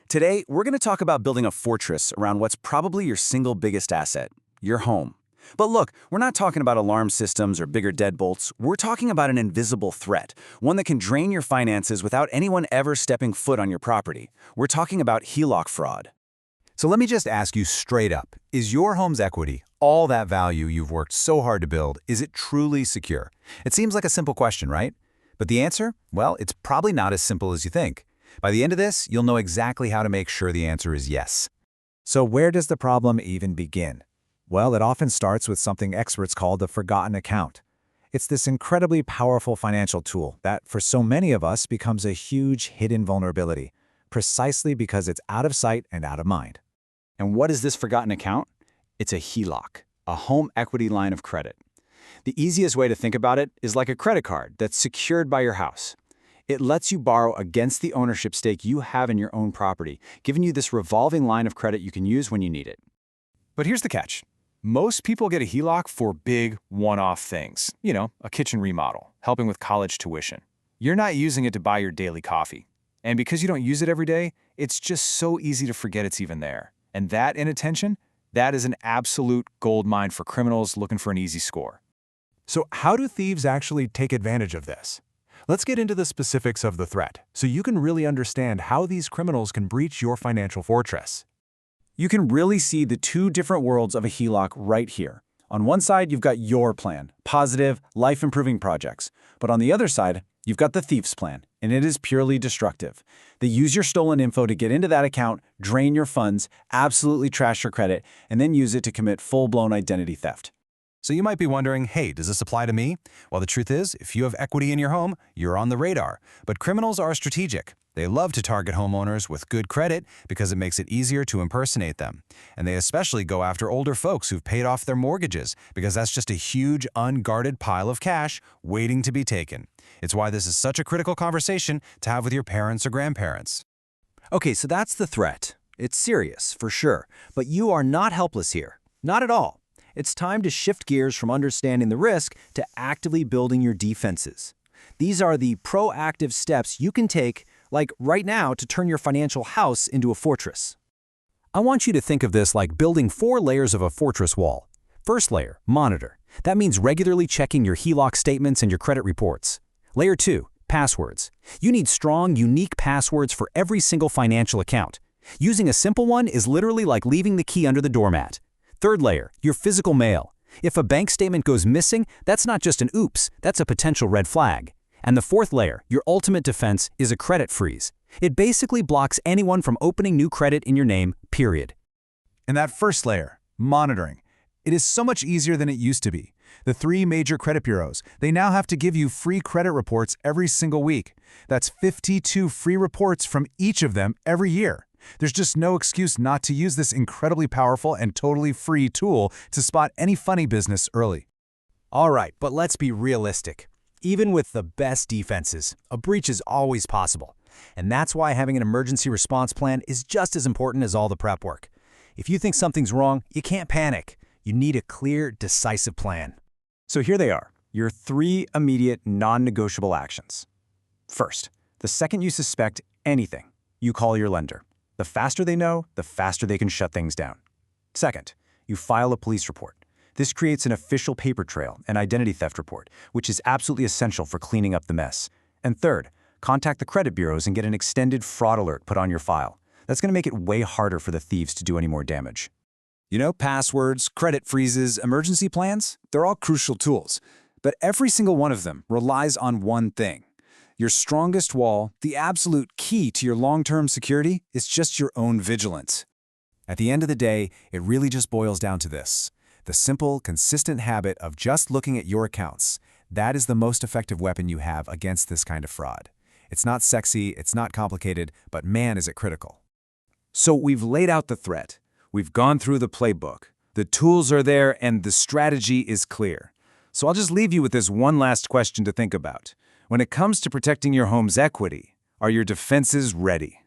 Today, we're going to talk about building a fortress around what's probably your single biggest asset, your home. But look, we're not talking about alarm systems or bigger deadbolts. We're talking about an invisible threat, one that can drain your finances without anyone ever stepping foot on your property. We're talking about HELOC fraud. So let me just ask you straight up, is your home's equity, all that value you've worked so hard to build, is it truly secure? It seems like a simple question, right? But the answer? Well, it's probably not as simple as you think. By the end of this, you'll know exactly how to make sure the answer is yes. So where does the problem even begin? Well, it often starts with something experts call the forgotten account. It's this incredibly powerful financial tool that, for so many of us, becomes a huge hidden vulnerability, precisely because it's out of sight and out of mind. And what is this forgotten account? It's a HELOC, a home equity line of credit. The easiest way to think about it is like a credit card that's secured by your house. It lets you borrow against the ownership stake you have in your own property, giving you this revolving line of credit you can use when you need it. But here's the catch. Most people get a HELOC for big, one-off things. You know, a kitchen remodel, helping with college tuition. You're not using it to buy your daily coffee. And because you don't use it every day, it's just so easy to forget it's even there. And that inattention, that is an absolute goldmine for criminals looking for an easy score. So how do thieves actually take advantage of this? Let's get into the specifics of the threat, so you can really understand how these criminals can breach your financial fortress. You can really see the two different worlds of a HELOC right here. On one side, you've got your plan, positive, life-improving projects. But on the other side, you've got the thief's plan, and it is purely destructive. They use your stolen info to get into that account, drain your funds, absolutely trash your credit, and then use it to commit full-blown identity theft. So you might be wondering, hey, does this apply to me? Well, the truth is, if you have equity in your home, you're on the radar. But criminals are strategic. They love to target homeowners with good credit because it makes it easier to impersonate them. And they especially go after older folks who've paid off their mortgages because that's just a huge, unguarded pile of cash waiting to be taken. It's why this is such a critical conversation to have with your parents or grandparents. Okay, so that's the threat. It's serious, for sure. But you are not helpless here. Not at all. It's time to shift gears from understanding the risk to actively building your defenses. These are the proactive steps you can take, like right now, to turn your financial house into a fortress. I want you to think of this like building 4 layers of a fortress wall. First layer, monitor. That means regularly checking your HELOC statements and your credit reports. Layer 2, passwords. You need strong, unique passwords for every single financial account. Using a simple one is literally like leaving the key under the doormat. Third layer, your physical mail. If a bank statement goes missing, that's not just an oops, that's a potential red flag. And the fourth layer, your ultimate defense, is a credit freeze. It basically blocks anyone from opening new credit in your name, period. And that first layer, monitoring. It is so much easier than it used to be. The 3 major credit bureaus, they now have to give you free credit reports every single week. That's 52 free reports from each of them every year. There's just no excuse not to use this incredibly powerful and totally free tool to spot any funny business early. All right, but let's be realistic. Even with the best defenses, a breach is always possible. And that's why having an emergency response plan is just as important as all the prep work. If you think something's wrong, you can't panic. You need a clear, decisive plan. So here they are, your 3 immediate non-negotiable actions. First, the second you suspect anything, you call your lender. The faster they know, the faster they can shut things down. Second, you file a police report. This creates an official paper trail, an identity theft report, which is absolutely essential for cleaning up the mess. And third, contact the credit bureaus and get an extended fraud alert put on your file. That's going to make it way harder for the thieves to do any more damage. You know, passwords, credit freezes, emergency plans, they're all crucial tools. But every single one of them relies on one thing. Your strongest wall, the absolute key to your long-term security, is just your own vigilance. At the end of the day, it really just boils down to this. The simple, consistent habit of just looking at your accounts. That is the most effective weapon you have against this kind of fraud. It's not sexy, it's not complicated, but man, is it critical. So we've laid out the threat. We've gone through the playbook. The tools are there and the strategy is clear. So I'll just leave you with this one last question to think about. When it comes to protecting your home's equity, are your defenses ready?